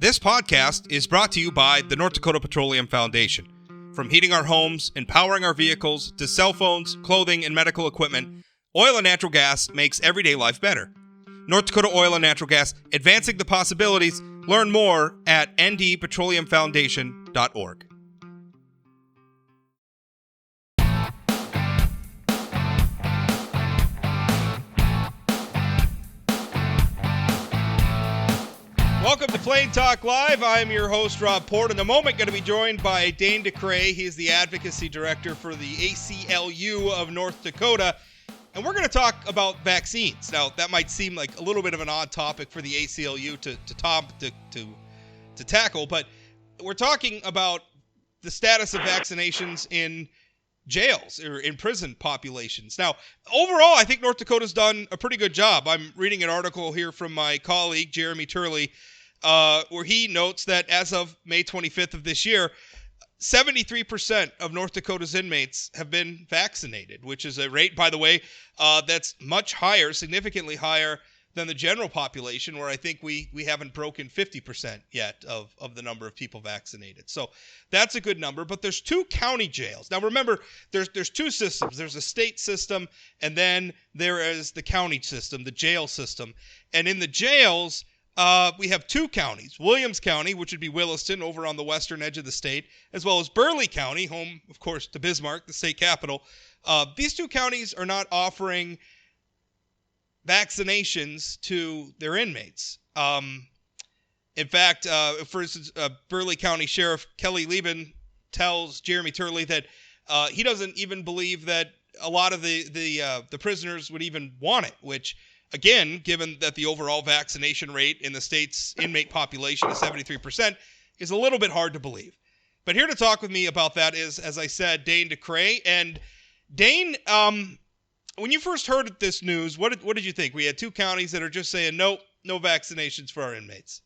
This podcast is brought to you by the North Dakota Petroleum Foundation. From heating our homes and powering our vehicles to cell phones, clothing, and medical equipment, oil and natural gas makes everyday life better. North Dakota Oil and Natural Gas, advancing the possibilities. Learn more at ndpetroleumfoundation.org. Welcome to Plain Talk Live. I'm your host, Rob Port. In a moment, going to be joined by Dane DeCray. He is the Advocacy Director for the ACLU of North Dakota. And we're going to talk about vaccines. Now, that might seem like a little bit of an odd topic for the ACLU to tackle, but we're talking about the status of vaccinations in jails or in prison populations. Now, overall, I think North Dakota's done a pretty good job. I'm reading an article here from my colleague, Jeremy Turley, where he notes that as of May 25th of this year, 73% of North Dakota's inmates have been vaccinated, which is a rate, by the way, that's much higher, significantly higher than the general population, where I think we haven't broken 50% yet of the number of people vaccinated. So that's a good number. But there's two county jails. Now remember, there's two systems. There's a state system, and then there is the county system, the jail system. And in the jails, we have two counties, Williams County, which would be Williston over on the western edge of the state, as well as Burleigh County, home, of course, to Bismarck, the state capital. These two counties are not offering vaccinations to their inmates. In fact, for instance, Burleigh County Sheriff Kelly Lieben tells Jeremy Turley that he doesn't even believe that a lot of the prisoners would even want it, which, again, given that the overall vaccination rate in the state's inmate population is 73%, is a little bit hard to believe. But here to talk with me about that is, as I said, Dane DeCray. And Dane, when you first heard this news, what did you think? We had two counties that are just saying, nope, no vaccinations for our inmates.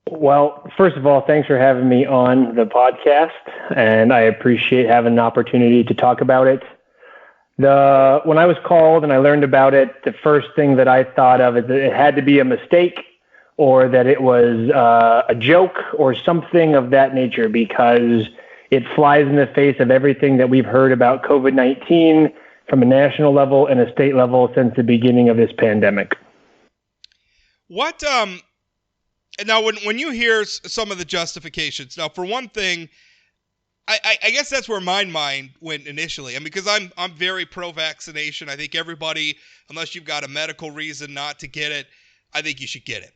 Well, first of all, thanks for having me on the podcast, and I appreciate having an opportunity to talk about it. When I was called and I learned about it, the first thing that I thought of is that it had to be a mistake or that it was a joke or something of that nature, because it flies in the face of everything that we've heard about COVID-19 from a national level and a state level since the beginning of this pandemic. What now when you hear some of the justifications, now for one thing, I guess that's where my mind went initially. I mean, because I'm very pro-vaccination. I think everybody, unless you've got a medical reason not to get it, I think you should get it.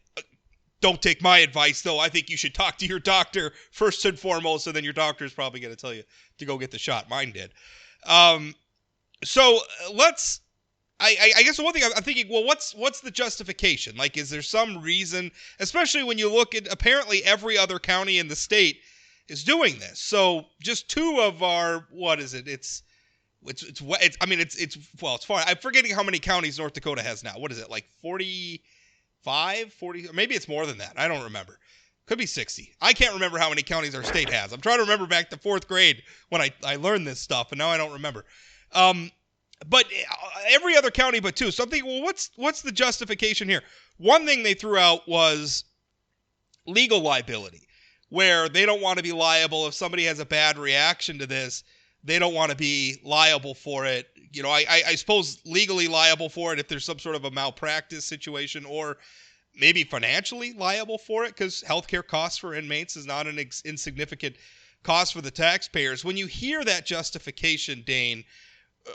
Don't take my advice, though. I think you should talk to your doctor first and foremost, and then your doctor is probably going to tell you to go get the shot. Mine did. So let's. I guess one thing I'm thinking. Well, what's the justification? Like, is there some reason? Especially when you look at apparently every other county in the state is doing this. So just two of our, what is it? It's far. I'm forgetting how many counties North Dakota has now. What is it, like 40, or maybe it's more than that. I don't remember. Could be 60. I can't remember how many counties our state has. I'm trying to remember back to fourth grade when I learned this stuff, and now I don't remember. But every other county but two. So I'm thinking, well, what's the justification here? One thing they threw out was legal liability, where they don't want to be liable if somebody has a bad reaction to this. They don't want to be liable for it. You know, I suppose legally liable for it if there's some sort of a malpractice situation, or maybe financially liable for it, because healthcare costs for inmates is not an insignificant cost for the taxpayers. When you hear that justification, Dane,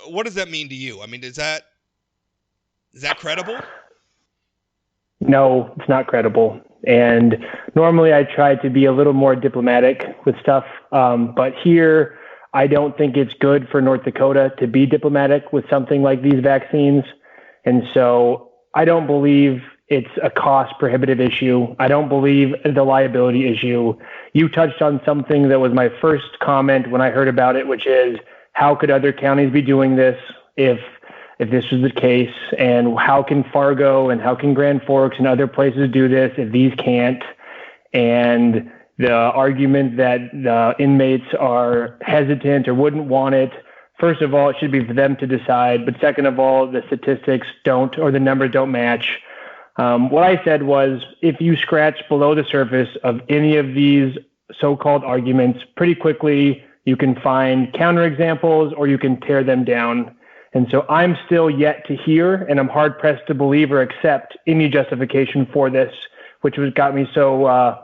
what does that mean to you? I mean, is that credible? No, it's not credible. And normally I try to be a little more diplomatic with stuff, but here I don't think it's good for North Dakota to be diplomatic with something like these vaccines. And so I don't believe it's a cost prohibitive issue. I don't believe the liability issue. You touched on something that was my first comment when I heard about it, which is, how could other counties be doing this if this was the case? And how can Fargo and how can Grand Forks and other places do this if these can't? And the argument that the inmates are hesitant or wouldn't want it, first of all, it should be for them to decide. But second of all, the statistics don't, or the numbers don't match. What I said was, if you scratch below the surface of any of these so-called arguments, pretty quickly you can find counterexamples or you can tear them down. And so I'm still yet to hear, and I'm hard-pressed to believe or accept any justification for this, which was got me so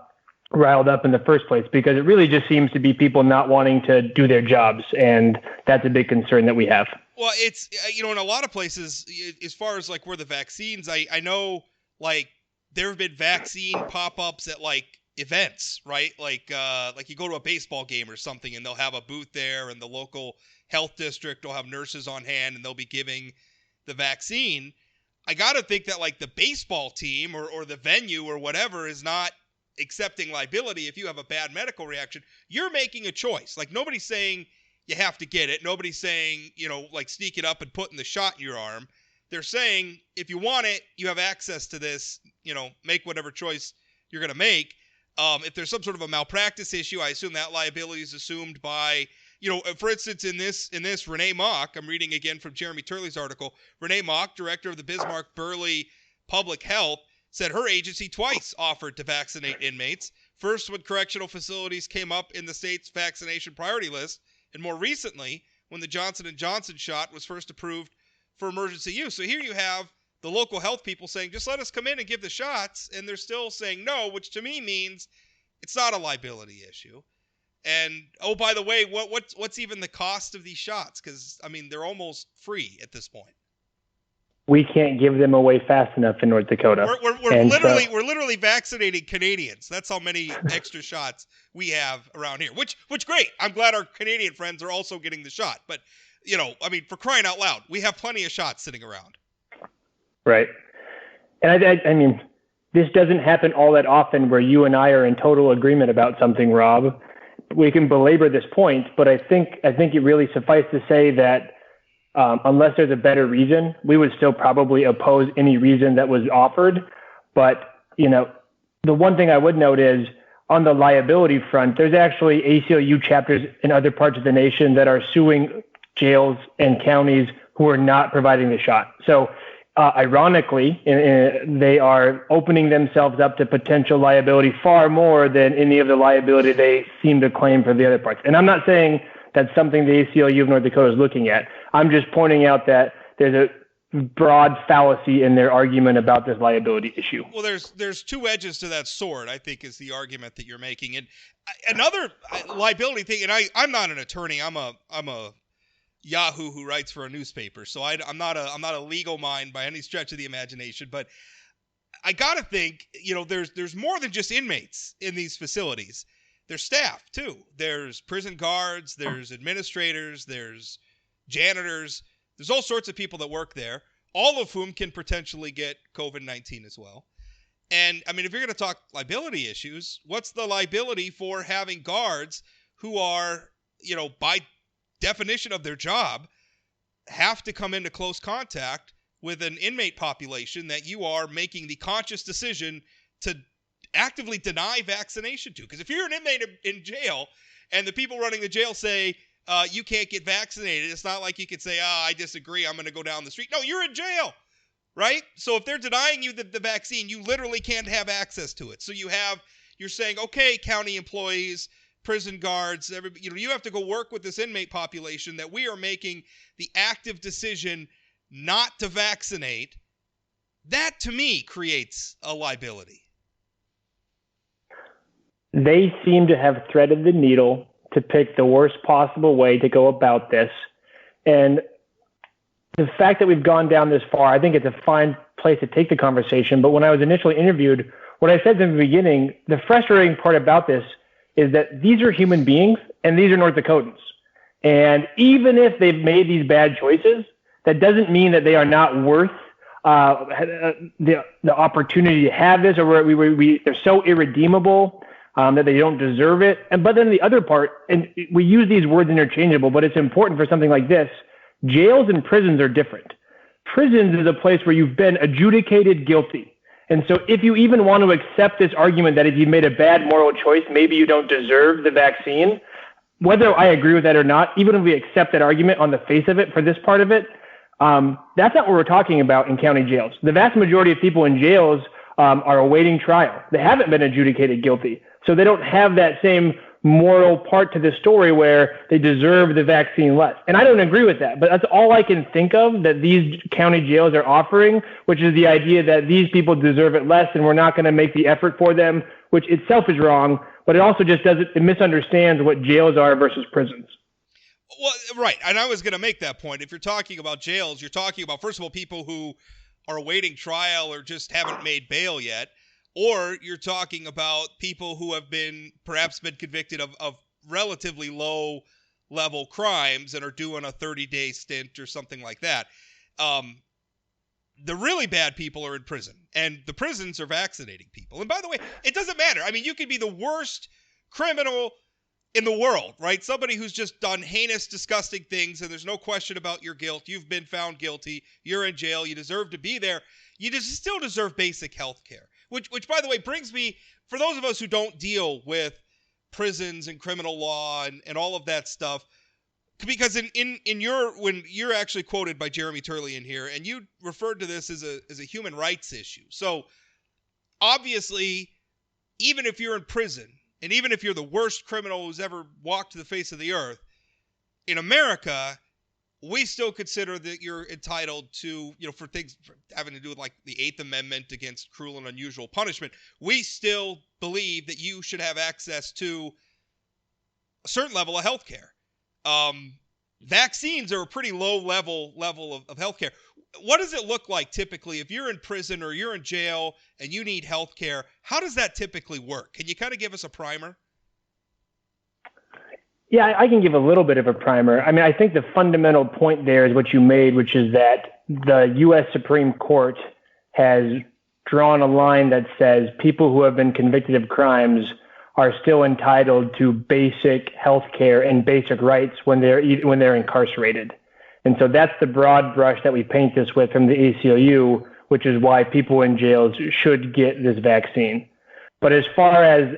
riled up in the first place, because it really just seems to be people not wanting to do their jobs, and that's a big concern that we have. Well, it's, in a lot of places, as far as like where the vaccines, I know like there have been vaccine pop-ups at like events, right? Like you go to a baseball game or something and they'll have a booth there, and the local health district will have nurses on hand and they'll be giving the vaccine. I got to think that like the baseball team or the venue or whatever is not accepting liability if you have a bad medical reaction. You're making a choice. Like, nobody's saying you have to get it. Nobody's saying, like sneak it up and putting the shot in your arm. They're saying if you want it, you have access to this, make whatever choice you're going to make. If there's some sort of a malpractice issue, I assume that liability is assumed by, for instance, in this Renee Mock, I'm reading again from Jeremy Turley's article, Renee Mock, director of the Bismarck-Burley Public Health, said her agency twice offered to vaccinate inmates. First, when correctional facilities came up in the state's vaccination priority list, and more recently, when the Johnson & Johnson shot was first approved for emergency use. So here you have the local health people saying, just let us come in and give the shots, and they're still saying no, which to me means it's not a liability issue. And, oh, by the way, what's even the cost of these shots? Because, they're almost free at this point. We can't give them away fast enough in North Dakota. We're literally vaccinating Canadians. That's how many extra shots we have around here. Which great. I'm glad our Canadian friends are also getting the shot. But, for crying out loud, we have plenty of shots sitting around. Right. And this doesn't happen all that often where you and I are in total agreement about something, Rob. We can belabor this point, but I think it really suffices to say that unless there's a better reason, we would still probably oppose any reason that was offered. But, the one thing I would note is on the liability front, there's actually ACLU chapters in other parts of the nation that are suing jails and counties who are not providing the shot. So ironically, they are opening themselves up to potential liability far more than any of the liability they seem to claim for the other parts. And I'm not saying that's something the ACLU of North Dakota is looking at. I'm just pointing out that there's a broad fallacy in their argument about this liability issue. Well, there's two edges to that sword, I think, is the argument that you're making. And another liability thing, and I'm not an attorney. I'm a Yahoo who writes for a newspaper, so I'm not a legal mind by any stretch of the imagination. But I gotta think, there's more than just inmates in these facilities. There's staff too. There's prison guards, there's administrators, there's janitors. There's all sorts of people that work there, all of whom can potentially get COVID-19 as well. And if you're going to talk liability issues, what's the liability for having guards who are, by definition of their job, have to come into close contact with an inmate population that you are making the conscious decision to actively deny vaccination to? Because if you're an inmate in jail and the people running the jail say you can't get vaccinated, it's not like you could say, I disagree, I'm going to go down the street. No, you're in jail, right? So if they're denying you the vaccine, you literally can't have access to it. So you're saying, okay, county employees, prison guards, you have to go work with this inmate population that we are making the active decision not to vaccinate. That, to me, creates a liability. They seem to have threaded the needle to pick the worst possible way to go about this. And the fact that we've gone down this far, I think it's a fine place to take the conversation. But when I was initially interviewed, what I said in the beginning, the frustrating part about this is that these are human beings and these are North Dakotans. And even if they've made these bad choices, that doesn't mean that they are not worth the opportunity to have this, or they're so irredeemable that they don't deserve it. But then the other part, and we use these words interchangeable, but it's important for something like this. Jails and prisons are different. Prisons is a place where you've been adjudicated guilty. And so if you even want to accept this argument that if you made a bad moral choice, maybe you don't deserve the vaccine, whether I agree with that or not, even if we accept that argument on the face of it for this part of it, That's not what we're talking about in county jails. The vast majority of people in jails are awaiting trial. They haven't been adjudicated guilty. So they don't have that same moral part to the story where they deserve the vaccine less. And I don't agree with that, but that's all I can think of that these county jails are offering, which is the idea that these people deserve it less and we're not going to make the effort for them, which itself is wrong, but it also just it misunderstands what jails are versus prisons. Well, right. And I was going to make that point. If you're talking about jails, you're talking about, first of all, people who are awaiting trial or just haven't made bail yet. Or you're talking about people who have perhaps been convicted of relatively low level crimes and are doing a 30-day stint or something like that. The really bad people are in prison, and the prisons are vaccinating people. And by the way, it doesn't matter. I mean, you could be the worst criminal in the world, right? Somebody who's just done heinous, disgusting things, and there's no question about your guilt. You've been found guilty. You're in jail. You deserve to be there. You still deserve basic health care. Which, by the way, brings me, for those of us who don't deal with prisons and criminal law and all of that stuff, because when you're actually quoted by Jeremy Turley in here, and you referred to this as a human rights issue. So obviously, even if you're in prison, and even if you're the worst criminal who's ever walked the face of the earth, in America, we still consider that you're entitled to, for things having to do with like the Eighth Amendment against cruel and unusual punishment, we still believe that you should have access to a certain level of health care. Vaccines are a pretty low level of health care. What does it look like typically if you're in prison or you're in jail and you need health care? How does that typically work? Can you kind of give us a primer? Yeah, I can give a little bit of a primer. I mean, I think the fundamental point there is what you made, which is that the U.S. Supreme Court has drawn a line that says people who have been convicted of crimes are still entitled to basic health care and basic rights when they're incarcerated. And so that's the broad brush that we paint this with from the ACLU, which is why people in jails should get this vaccine. But as far as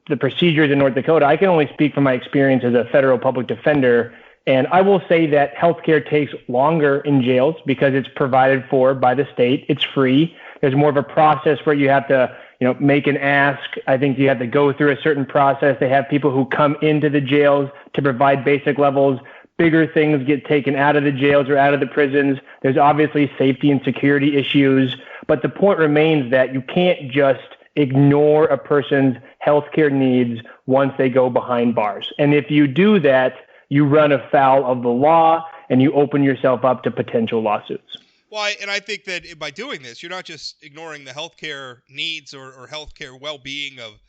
the procedures in North Dakota, I can only speak from my experience as a federal public defender. And I will say that healthcare takes longer in jails because it's provided for by the state. It's free. There's more of a process where you have to, make an ask. I think you have to go through a certain process. They have people who come into the jails to provide basic levels. Bigger things get taken out of the jails or out of the prisons. There's obviously safety and security issues. But the point remains that you can't just ignore a person's healthcare needs once they go behind bars. And if you do that, you run afoul of the law and you open yourself up to potential lawsuits. Well, I think that by doing this, you're not just ignoring the healthcare needs or healthcare well-being of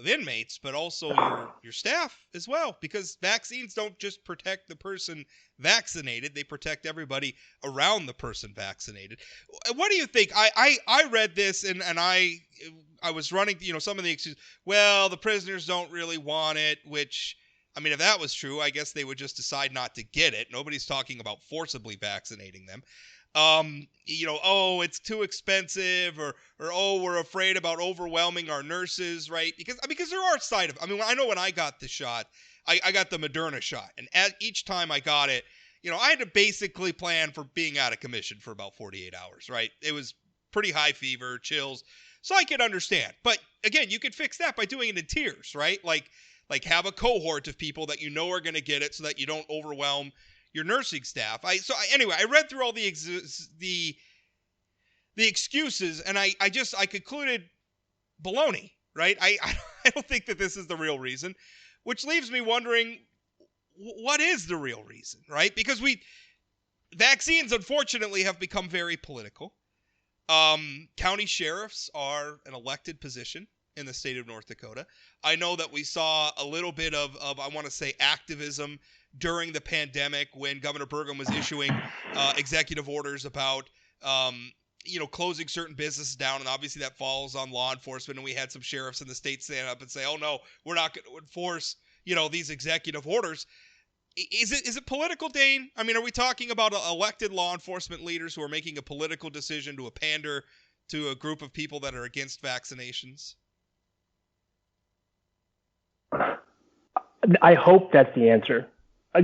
inmates, but also your staff as well, because vaccines don't just protect the person vaccinated, they protect everybody around the person vaccinated. What do you think? I read this and I was running, some of the excuses. Well, the prisoners don't really want it, which, I mean, if that was true, I guess they would just decide not to get it. Nobody's talking about forcibly vaccinating them. It's too expensive, or we're afraid about overwhelming our nurses, right? Because there are side effects. I mean, I know when I got the shot, I got the Moderna shot, and each time I got it, I had to basically plan for being out of commission for about 48 hours, right? It was pretty high fever, chills, so I could understand. But again, you could fix that by doing it in tiers, right? Like have a cohort of people that are going to get it so that you don't overwhelm your nursing staff. Anyway, I read through all the excuses, and I concluded baloney, right? I don't think that this is the real reason, which leaves me wondering, what is the real reason, right? Because vaccines, unfortunately, have become very political. County sheriffs are an elected position in the state of North Dakota. I know that we saw a little bit of I want to say, activism during the pandemic when Governor Burgum was issuing executive orders about, closing certain businesses down. And obviously that falls on law enforcement. And we had some sheriffs in the state stand up and say, oh, no, we're not going to enforce, these executive orders. Is it political, Dane? I mean, are we talking about elected law enforcement leaders who are making a political decision to pander to a group of people that are against vaccinations? I hope that's the answer.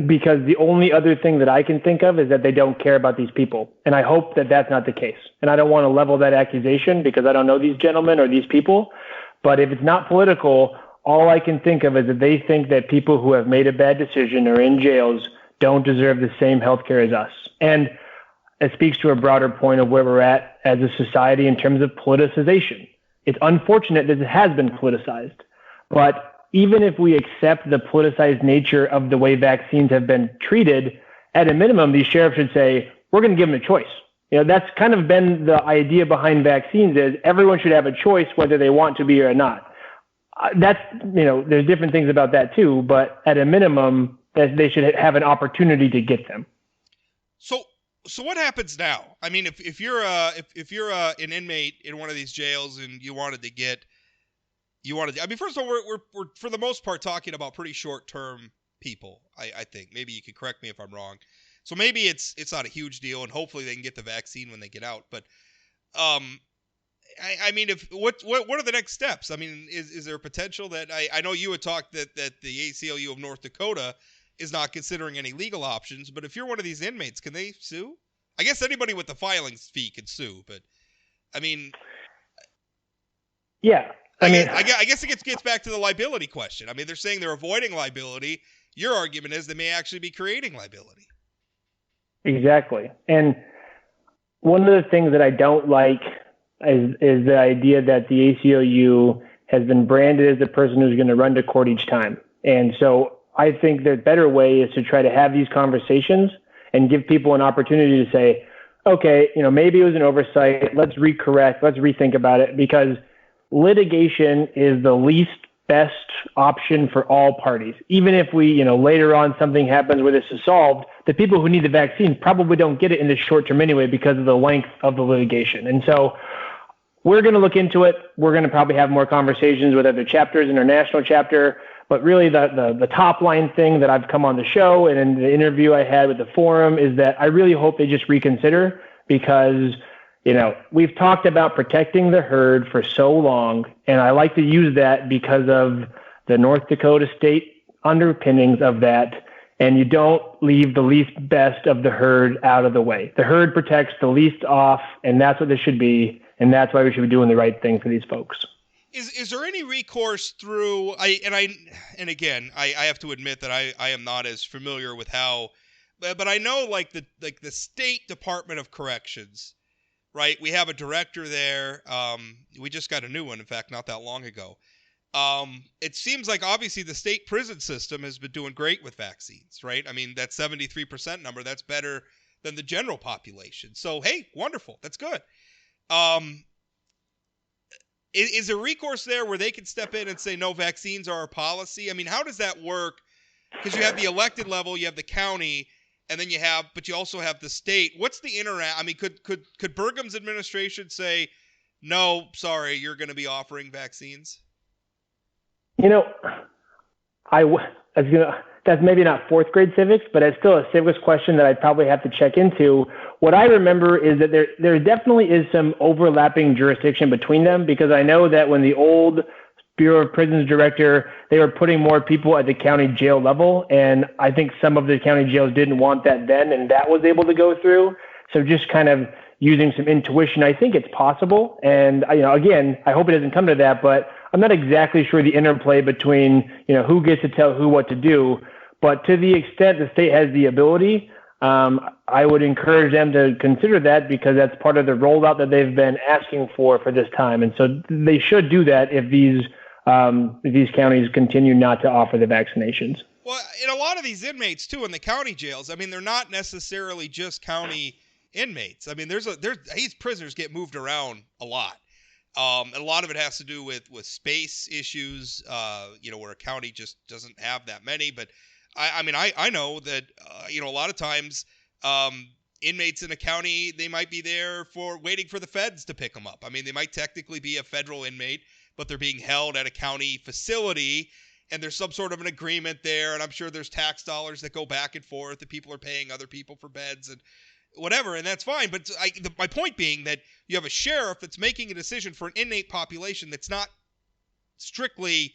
because the only other thing that I can think of is that they don't care about these people. And I hope that that's not the case. And I don't want to level that accusation because I don't know these gentlemen or these people. But if it's not political, all I can think of is that they think that people who have made a bad decision or in jails don't deserve the same health care as us. And it speaks to a broader point of where we're at as a society in terms of politicization. It's unfortunate that it has been politicized, but even if we accept the politicized nature of the way vaccines have been treated, at a minimum, these sheriffs should say, we're going to give them a choice. That's kind of been the idea behind vaccines is everyone should have a choice whether they want to be or not. There's different things about that too, but at a minimum, that they should have an opportunity to get them. So what happens now? I mean, if you're an inmate in one of these jails and you wanted to, I mean, first of all, we're for the most part talking about pretty short-term people. I think maybe you could correct me if I'm wrong. So maybe it's not a huge deal, and hopefully they can get the vaccine when they get out. But I mean, what are the next steps? I mean, is there a potential that I know you had talked that the ACLU of North Dakota is not considering any legal options, but if you're one of these inmates, can they sue? I guess anybody with the filing fee can sue, but I mean, yeah. I guess it gets back to the liability question. I mean, they're saying they're avoiding liability. Your argument is they may actually be creating liability. Exactly. And one of the things that I don't like is the idea that the ACLU has been branded as the person who's going to run to court each time. And so I think the better way is to try to have these conversations and give people an opportunity to say, okay, maybe it was an oversight. Let's recorrect. Let's rethink about it, because litigation is the least best option for all parties. Even if we, later on something happens where this is solved, the people who need the vaccine probably don't get it in the short term anyway because of the length of the litigation. And so we're going to look into it. We're going to probably have more conversations with other chapters in our national chapter. But really the top line thing that I've come on the show and in the interview I had with the forum is that I really hope they just reconsider, because, we've talked about protecting the herd for so long. And I like to use that because of the North Dakota state underpinnings of that. And you don't leave the least best of the herd out of the way. The herd protects the least off, and that's what this should be. And that's why we should be doing the right thing for these folks. Is there any recourse through I have to admit that I am not as familiar with how, but I know like the State Department of Corrections, right? We have a director there. We just got a new one, in fact, not that long ago. It seems like obviously the state prison system has been doing great with vaccines, right? I mean, that 73% number, that's better than the general population. So hey, wonderful, that's good. Is there recourse there where they can step in and say, no, vaccines are our policy? I mean, how does that work? Because you have the elected level, you have the county, and then but you also have the state. What's the I mean, could Burgum's administration say, no, sorry, you're going to be offering vaccines? That's maybe not fourth grade civics, but it's still a civics question that I'd probably have to check into. What I remember is that there definitely is some overlapping jurisdiction between them, because I know that when the old Bureau of Prisons director, they were putting more people at the county jail level, and I think some of the county jails didn't want that then, and that was able to go through. So just kind of using some intuition, I think it's possible. And again, I hope it doesn't come to that, but I'm not exactly sure the interplay between who gets to tell who what to do. But to the extent the state has the ability, I would encourage them to consider that, because that's part of the rollout that they've been asking for this time. And so they should do that if these counties continue not to offer the vaccinations. Well, in a lot of these inmates too, in the county jails, I mean, they're not necessarily just county inmates. I mean, these prisoners get moved around a lot. And a lot of it has to do with space issues, where a county just doesn't have that many. But I know that, a lot of times inmates in a county, they might be there waiting for the feds to pick them up. I mean, they might technically be a federal inmate, but they're being held at a county facility, and there's some sort of an agreement there. And I'm sure there's tax dollars that go back and forth that people are paying other people for beds and whatever, and that's fine. But my point being that you have a sheriff that's making a decision for an inmate population that's not strictly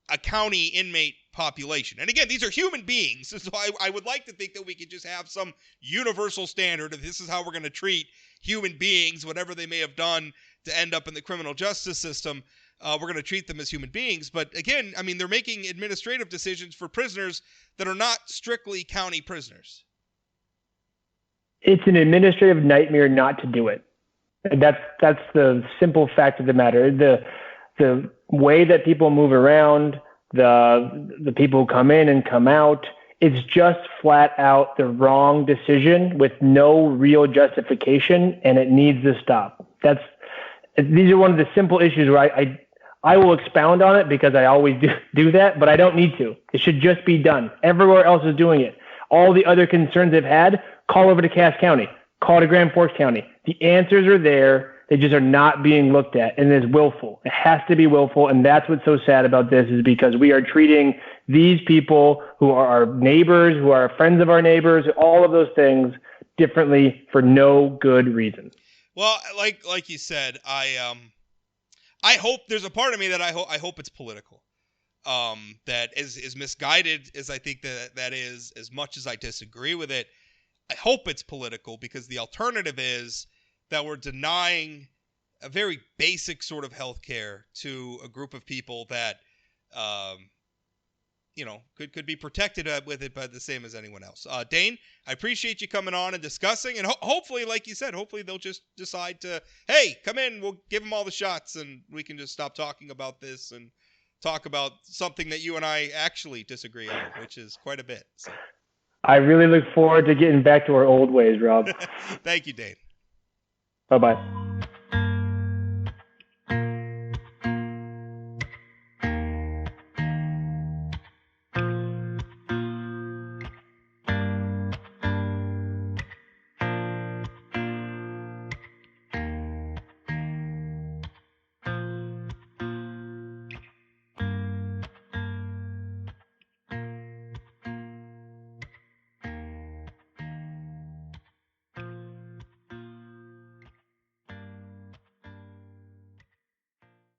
a county inmate population. And again, these are human beings, so I would like to think that we could just have some universal standard of this is how we're going to treat human beings, whatever they may have done to end up in the criminal justice system. We're going to treat them as human beings. But again, I mean, they're making administrative decisions for prisoners that are not strictly county prisoners. It's an administrative nightmare not to do it. And that's the simple fact of the matter. The way that people move around, the people who come in and come out, it's just flat out the wrong decision with no real justification, and it needs to stop. These are one of the simple issues where I will expound on it because I always do that, but I don't need to. It should just be done. Everywhere else is doing it. All the other concerns they've had, call over to Cass County, call to Grand Forks County. The answers are there. They just are not being looked at, and it's willful. It has to be willful, and that's what's so sad about this is because we are treating these people who are our neighbors, who are friends of our neighbors, all of those things differently for no good reason. Well, like you said, I hope there's a part of me that I hope it's political. That is misguided as I think that is, as much as I disagree with it. I hope it's political because the alternative is that we're denying a very basic sort of health care to a group of people that, could be protected with it by the same as anyone else. Dane, I appreciate you coming on and discussing, and hopefully, like you said, hopefully they'll just decide to, hey, come in, we'll give them all the shots, and we can just stop talking about this and talk about something that you and I actually disagree on, which is quite a bit. So. I really look forward to getting back to our old ways, Rob. Thank you, Dane. Bye-bye.